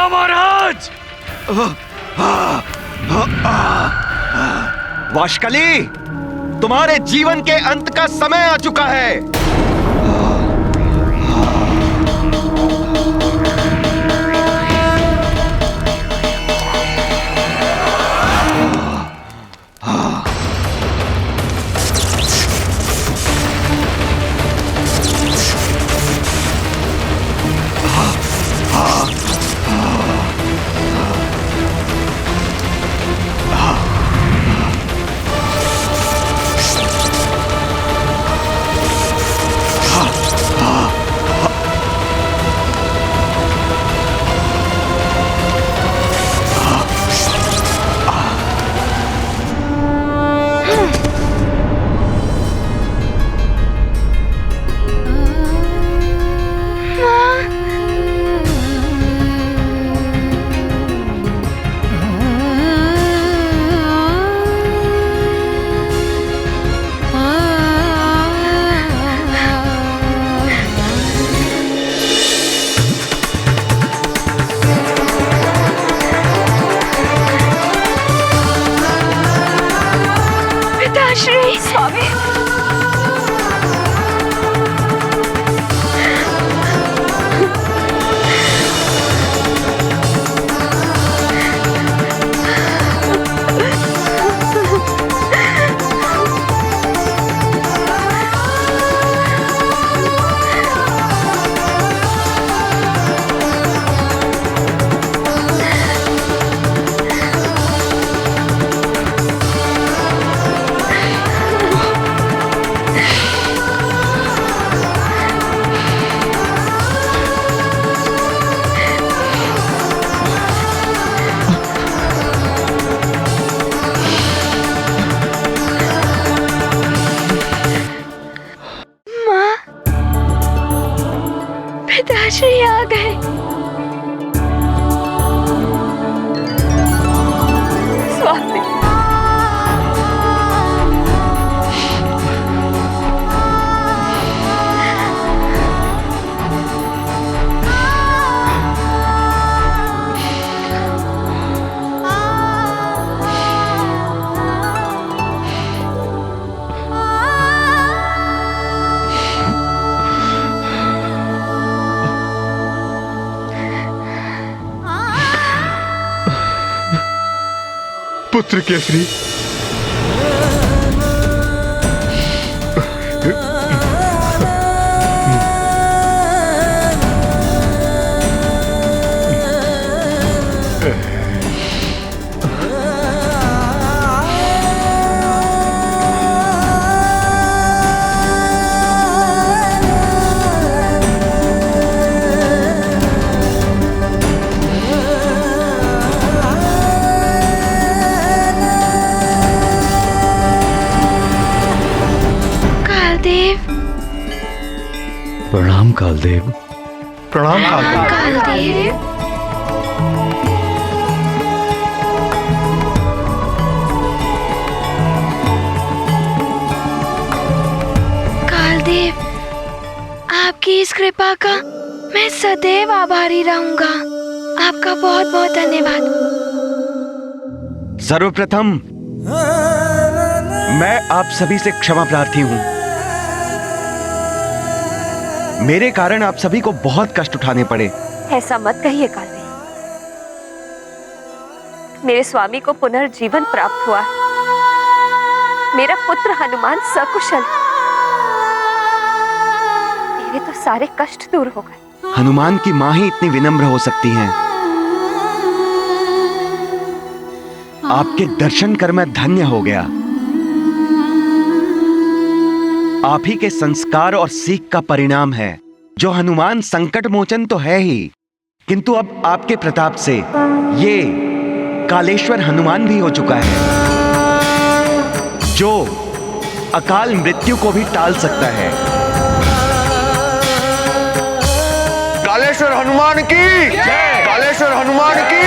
पिता महाराज। वाशकली, तुम्हारे जीवन के अंत का समय आ चुका है। पिताश्री आ गए। स्वामी, पुत्र केसरी, प्रणाम कालदेव। प्रणाम कालदेव। कालदेव, कालदेव, आपकी इस कृपा का मैं सदैव आभारी रहूंगा। आपका बहुत बहुत धन्यवाद। सर्वप्रथम मैं आप सभी से क्षमा प्रार्थी हूं। मेरे कारण आप सभी को बहुत कष्ट उठाने पड़े। ऐसा मत कहिए कालदेव, मेरे स्वामी को पुनर्जीवन प्राप्त हुआ। मेरा पुत्र हनुमान सकुशल, मेरे तो सारे कष्ट दूर हो गए। हनुमान की मां ही इतनी विनम्र हो सकती हैं। आपके दर्शन कर मैं धन्य हो गया। आप ही के संस्कार और सीख का परिणाम है। जो हनुमान संकट मोचन तो है ही, किंतु अब आपके प्रताप से ये कालेश्वर हनुमान भी हो चुका है, जो अकाल मृत्यु को भी टाल सकता है। कालेश्वर हनुमान की जय। कालेश्वर हनुमान की,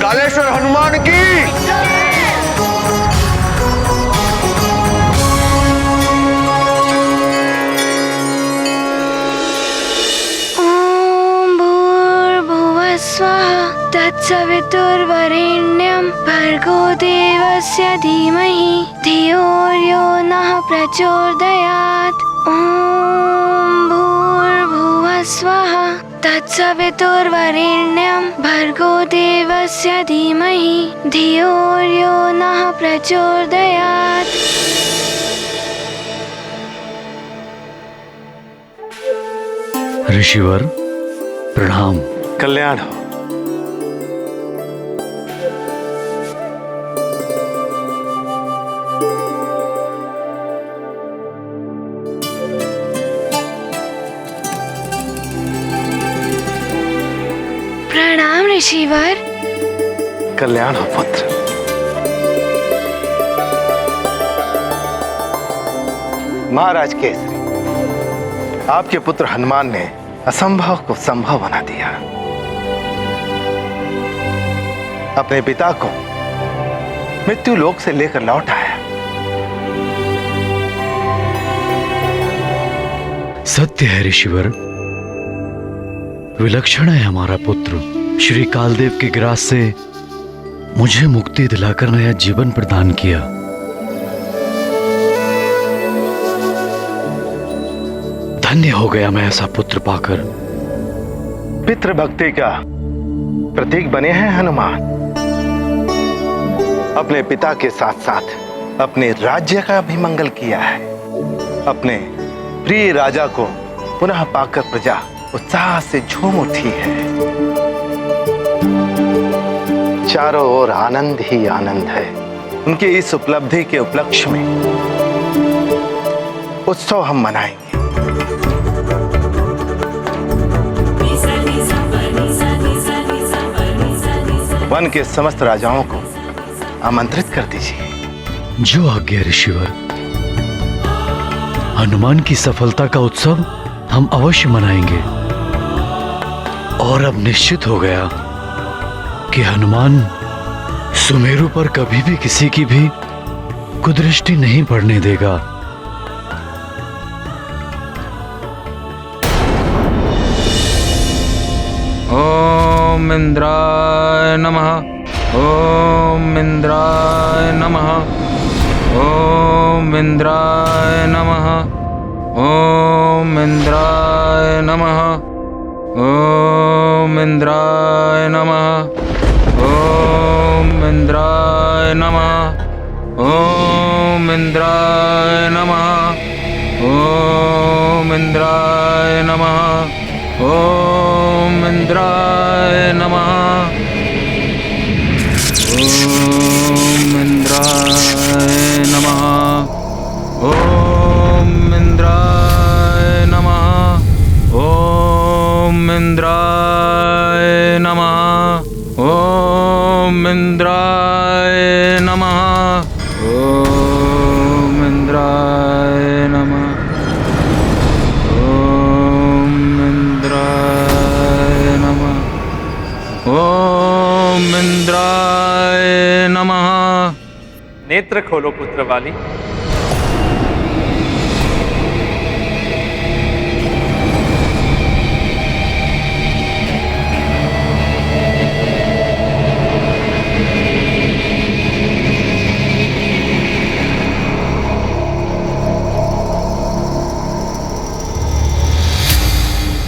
कालेश्वर हनुमान की। ओम भूर्भुवः स्वः तत्सवितुर्वरेण्यं भर्गो देवस्य धीमहि धियो यो नः प्रचोदयात्। ॐ भूर्भुवः स्वः तत्सवितुर्वरेण्यं भर्गो देवस्य धीमहि धियो यो नः प्रचोदयात्। ऋषिवर प्रणाम। कल्याण हो। प्रणाम ऋषिवर। कल्याण हो पुत्र। महाराज केसरी, आपके पुत्र हनुमान ने असंभव को संभव बना दिया। अपने पिता को मृत्यु लोक से लेकर लौट आया। सत्य है ऋषिवर, विलक्षण है हमारा पुत्र। श्री कालदेव के ग्रास से मुझे मुक्ति दिलाकर नया जीवन प्रदान किया। धन्य हो गया मैं ऐसा पुत्र पाकर। पितृभक्ति का प्रतीक बने हैं हनुमान। अपने पिता के साथ साथ अपने राज्य का भी मंगल किया है। अपने प्रिय राजा को पुनः पाकर प्रजा उत्साह से झूम उठी है। चारों ओर आनंद ही आनंद है। उनकी इस उपलब्धि के उपलक्ष्य में उत्सव हम मनाएंगे। वन के समस्त राजाओं को आमंत्रित कर दीजिए। जो आज्ञा ऋषिवर। हनुमान की सफलता का उत्सव हम अवश्य मनाएंगे। और अब निश्चित हो गया कि हनुमान सुमेरु पर कभी भी किसी की भी कुदृष्टि नहीं पड़ने देगा। ओम इंद्राय नमः। ओम इंद्राय नमः। ओम इंद्राय नमः। ओम इंद्राय नमः। ओम इंद्राय नमः। ओम इंद्राय नमः। ओम इंद्राय नमः। ओम इंद्राय नमः। ओम इंद्राय नमः। ओम इंद्राय नमः। ओम इंद्राय नमः। ओम इंद्राय नमः। ओम इंद्राय नमः। ओम इंद्राय नमः। ओम इंद्राय नमः। ओम इंद्राय नमः। नेत्र खोलो पुत्र वाली।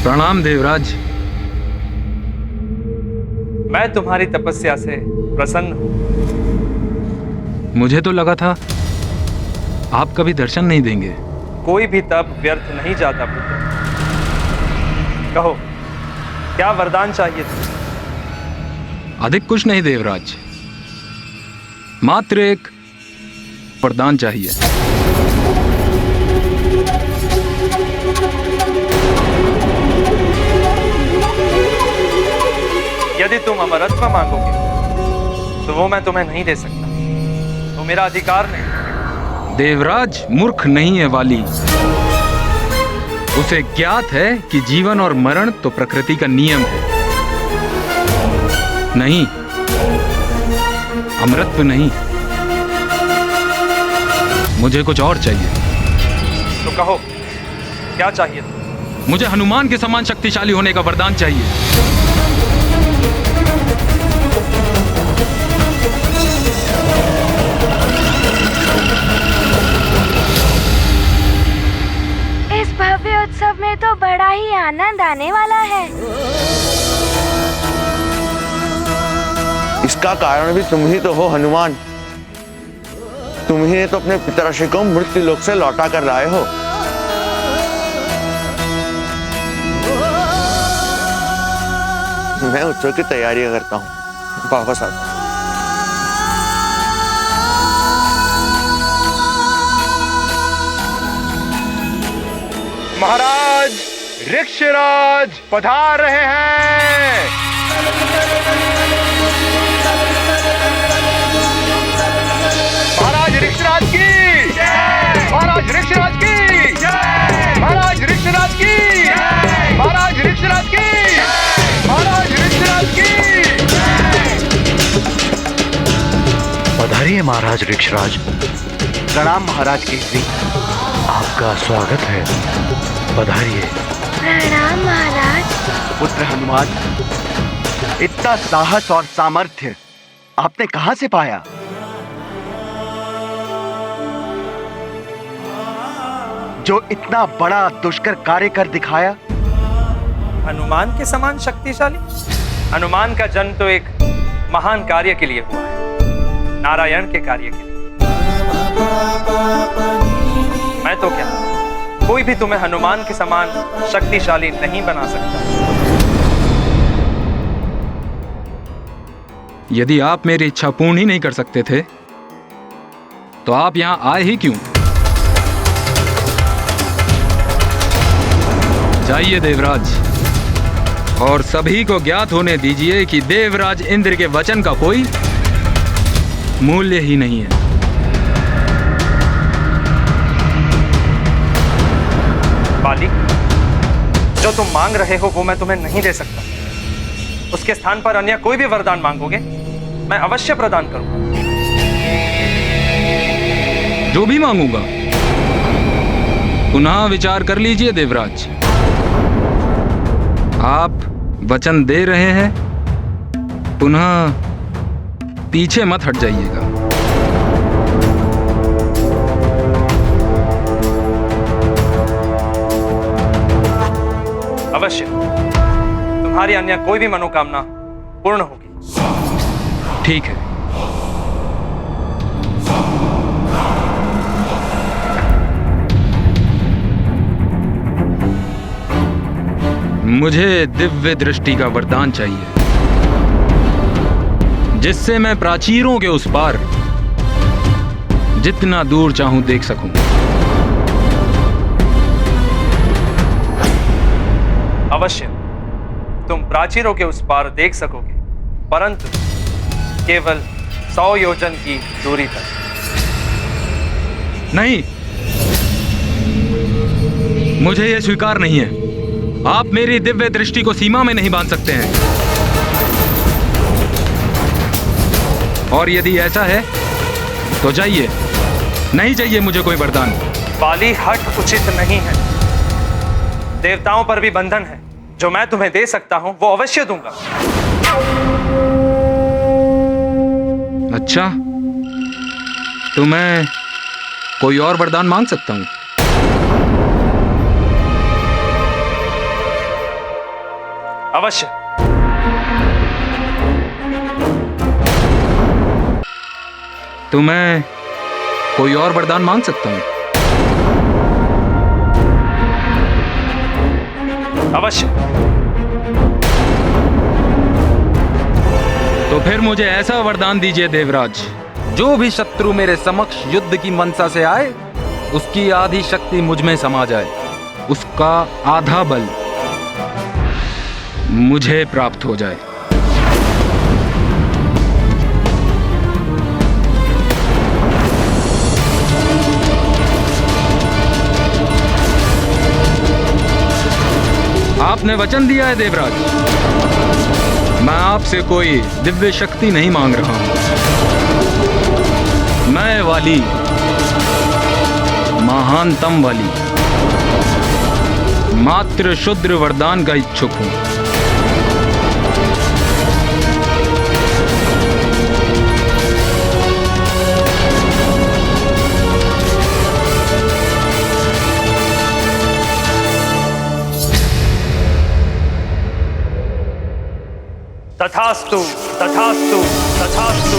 प्रणाम देवराज। मैं तुम्हारी तपस्या से प्रसन्न हूं। मुझे तो लगा था आप कभी दर्शन नहीं देंगे। कोई भी तप व्यर्थ नहीं जाता पुत्र। कहो, क्या वरदान चाहिए तुम्हें? अधिक कुछ नहीं देवराज, मात्र एक वरदान चाहिए। यदि तुम अमरत्व मांगोगे तो वो मैं तुम्हें नहीं दे सकता। वो मेरा अधिकार नहीं। देवराज मूर्ख नहीं है वाली। उसे ज्ञात है कि जीवन और मरण तो प्रकृति का नियम है। नहीं, अमृतत्व नहीं, मुझे कुछ और चाहिए। तो कहो, क्या चाहिए? मुझे हनुमान के समान शक्तिशाली होने का वरदान चाहिए। इस भव्य उत्सव में तो बड़ा ही आनंद आने वाला है। इसका कारण भी तुम ही तो हो हनुमान। तुम ही तो अपने पितराशि को मृत्यु लोक से लौटा कर लाए हो। मैं उत्सव की तैयारी करता हूँ, वापस आता हूँ। महाराज ऋक्षराज पधार रहे हैं। महाराज ऋक्षराज की जय। महाराज ऋक्षराज की जय। महाराज ऋक्षराज की जय। महाराज ऋक्षराज की जय। महाराज ऋक्षराज की जय। पधारिए महाराज ऋक्षराज। प्रणाम महाराज केसरी। आपका स्वागत है, पधारिए। प्रणाम महाराज। पुत्र हनुमान, इतना साहस और सामर्थ्य आपने कहां से पाया? जो इतना बड़ा दुष्कर कार्य कर दिखाया। हनुमान के समान शक्तिशाली? हनुमान का जन्म तो एक महान कार्य के लिए हुआ है, नारायण के कार्य के लिए। मैं तो क्या, कोई भी तुम्हें हनुमान के समान शक्तिशाली नहीं बना सकता। यदि आप मेरी इच्छा पूर्ण ही नहीं कर सकते थे तो आप यहां आए ही क्यों? जाइए देवराज, और सभी को ज्ञात होने दीजिए कि देवराज इंद्र के वचन का कोई मूल्य ही नहीं है। बाली, जो तुम मांग रहे हो वो मैं तुम्हें नहीं दे सकता। उसके स्थान पर अन्य कोई भी वरदान मांगोगे मैं अवश्य प्रदान करूंगा। जो भी मांगूंगा पुनः विचार कर लीजिए देवराज। आप वचन दे रहे हैं, पुनः पीछे मत हट जाइएगा। अवश्य तुम्हारी अन्य कोई भी मनोकामना पूर्ण होगी। ठीक है। मुझे दिव्य दृष्टि का वरदान चाहिए, जिससे मैं प्राचीरों के उस पार जितना दूर चाहूं देख सकूं। अवश्य तुम प्राचीरों के उस पार देख सकोगे, परंतु केवल 100 योजन की दूरी तक। नहीं, मुझे यह स्वीकार नहीं है। आप मेरी दिव्य दृष्टि को सीमा में नहीं बांध सकते हैं। और यदि ऐसा है तो जाइए, नहीं चाहिए मुझे कोई वरदान। बाली, हट उचित नहीं है। देवताओं पर भी बंधन है। जो मैं तुम्हें दे सकता हूं वो अवश्य दूंगा। अच्छा, तो मैं कोई और वरदान मांग सकता हूं? अवश्य। तो मैं कोई और वरदान मांग सकता हूं? अवश्य। तो फिर मुझे ऐसा वरदान दीजिए देवराज, जो भी शत्रु मेरे समक्ष युद्ध की मनसा से आए, उसकी आधी शक्ति मुझ में समा जाए, उसका आधा बल मुझे प्राप्त हो जाए। आपने वचन दिया है देवराज, मैं आपसे कोई दिव्य शक्ति नहीं मांग रहा हूं। मैं वाली, महानतम वाली, मात्र शुद्र वरदान का इच्छुक हूं। तथास्तु तथास्तु तथास्तु।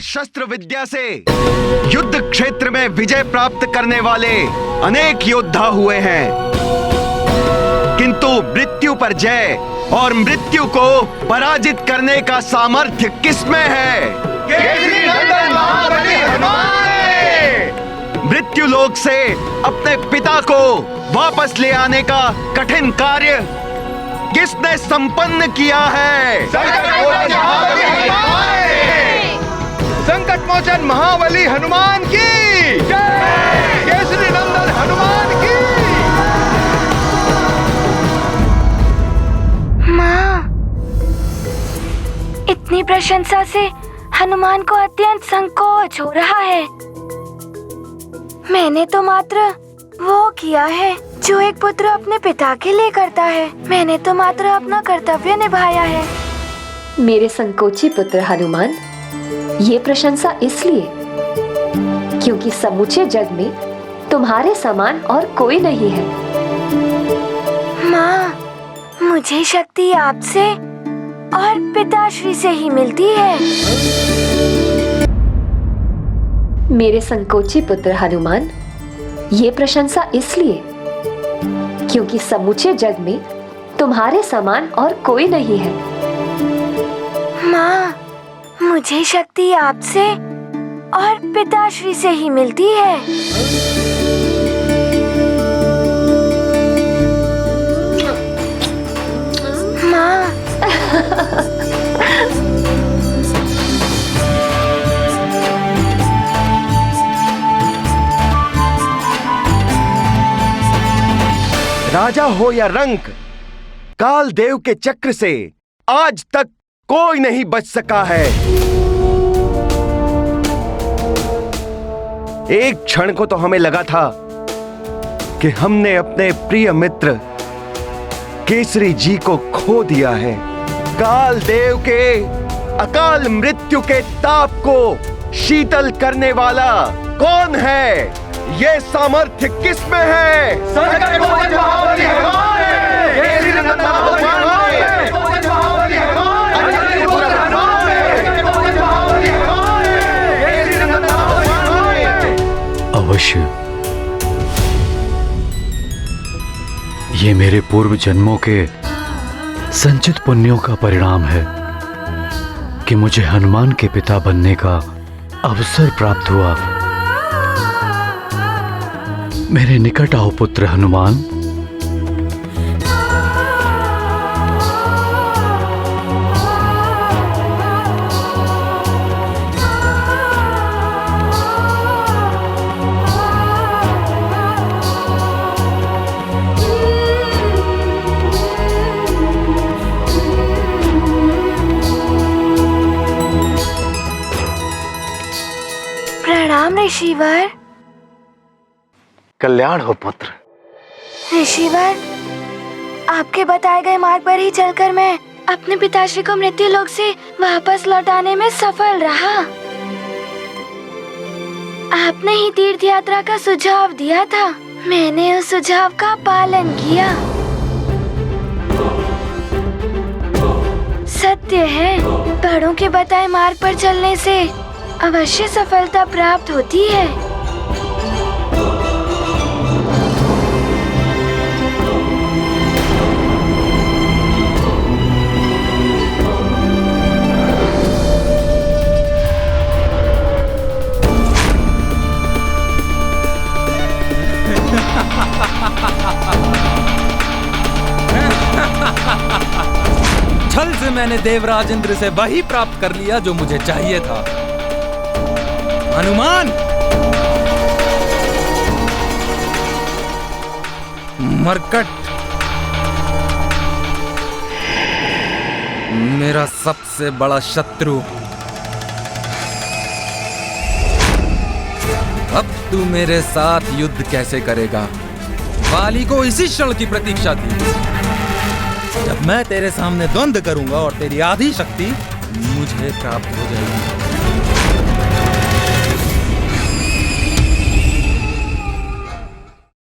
शस्त्र विद्या से युद्ध क्षेत्र में विजय प्राप्त करने वाले अनेक योद्धा हुए हैं, किंतु मृत्यु पर जय और मृत्यु को पराजित करने का सामर्थ्य किसमें है? केसरी नंदन महाबली हनुमान। मृत्यु लोक से अपने पिता को वापस ले आने का कठिन कार्य किसने संपन्न किया है? संकट मोचन महाबली हनुमान की जय। केसरी नंदन हनुमान की। माँ, इतनी प्रशंसा से हनुमान को अत्यंत संकोच हो रहा है। मैंने तो मात्र वो किया है जो एक पुत्र अपने पिता के लिए करता है। मैंने तो मात्र अपना कर्तव्य निभाया है। मेरे संकोची पुत्र हनुमान, ये प्रशंसा इसलिए क्योंकि समूचे जग में तुम्हारे समान और कोई नहीं है। माँ, मुझे शक्ति आपसे और पिताश्री से ही मिलती है। मेरे संकोची पुत्र हनुमान, ये प्रशंसा इसलिए क्योंकि समूचे जग में तुम्हारे समान और कोई नहीं है। माँ, मुझे शक्ति आपसे और पिताश्री से ही मिलती है। माँ, राजा हो या रंक, काल देव के चक्र से आज तक कोई नहीं बच सका है। एक क्षण को तो हमें लगा था कि हमने अपने प्रिय मित्र केसरी जी को खो दिया है। काल देव के अकाल मृत्यु के ताप को शीतल करने वाला कौन है? ये सामर्थ्य किसमें है? संकट मोचन महाबली हनुमान। केसरी नंदन महाबली हनुमान। अवश्य, ये मेरे पूर्व जन्मों के संचित पुण्यों का परिणाम है कि मुझे हनुमान के पिता बनने का अवसर प्राप्त हुआ। मेरे निकट आओ पुत्र हनुमान। प्रणाम ऋषिवर। कल्याण हो पुत्र। ऋषिवर, आपके बताए गए मार्ग पर ही चलकर मैं अपने पिताश्री को मृत्यु लोक से वापस लौटाने में सफल रहा। आपने ही तीर्थ यात्रा का सुझाव दिया था, मैंने उस सुझाव का पालन किया। सत्य है, बड़ों के बताए मार्ग पर चलने से अवश्य सफलता प्राप्त होती है। छल से मैंने देवराज इंद्र से वही प्राप्त कर लिया जो मुझे चाहिए था। हनुमान, मरकट मेरा सबसे बड़ा शत्रु। अब तू मेरे साथ युद्ध कैसे करेगा? वाली को इसी क्षण की प्रतीक्षा थी जब मैं तेरे सामने द्वंद्व करूंगा और तेरी आधी शक्ति मुझे प्राप्त हो जाएगी।